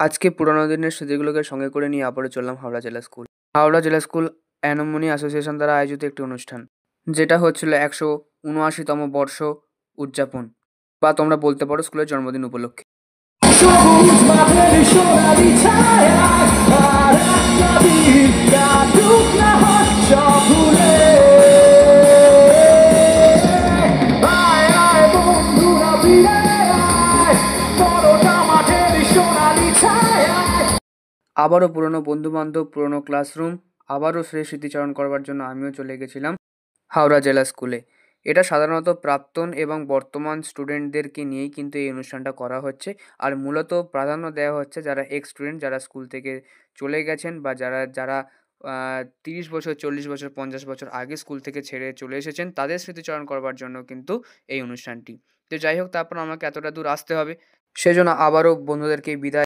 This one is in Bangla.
আজকে পুরোনো দিনের স্মৃতিগুলোকে সঙ্গে করে নিয়ে আবারও চললাম হাওড়া জেলা স্কুল। হাওড়া জেলা স্কুল অ্যানুমনি অ্যাসোসিয়েশন দ্বারা আয়োজিত একটি অনুষ্ঠান, যেটা হচ্ছিল ১৭৯তম বর্ষ উদযাপন, বা তোমরা বলতে পারো স্কুলের জন্মদিন উপলক্ষে। সবুজ মাঠের সোনালি ছায়ায় আর একটা দিন কাটুক না হচ্ছ ভুলে। আয় আয় বন্ধুরা ফিরে আয়, বড়টা মাঠের সোনালি ছায়ায়। আবারও পুরনো বন্ধু-বান্ধব, পুরনো ক্লাসরুম, আবারও সেই স্মৃতিচারণ করবার জন্য আমিও চলে গেছিলাম হাওড়া জেলা স্কুলে। এটা সাধারণত প্রাক্তন এবং বর্তমান স্টুডেন্টদেরকে নিয়েই কিন্তু এই অনুষ্ঠানটা করা হচ্ছে। আর মূলত প্রাধান্য দেওয়া হচ্ছে যারা এক্স স্টুডেন্ট, যারা স্কুল থেকে চলে গেছেন, বা যারা যারা ৩০ বছর, ৪০ বছর, ৫০ বছর আগে স্কুল থেকে ছেড়ে চলে এসেছেন, তাদের স্মৃতিচারণ করবার জন্য কিন্তু এই অনুষ্ঠানটি। তো যাই হোক, তারপর আমাকে এতটা দূর আসতে হবে। সেজন্য আবারও বন্ধুদেরকে বিদায়।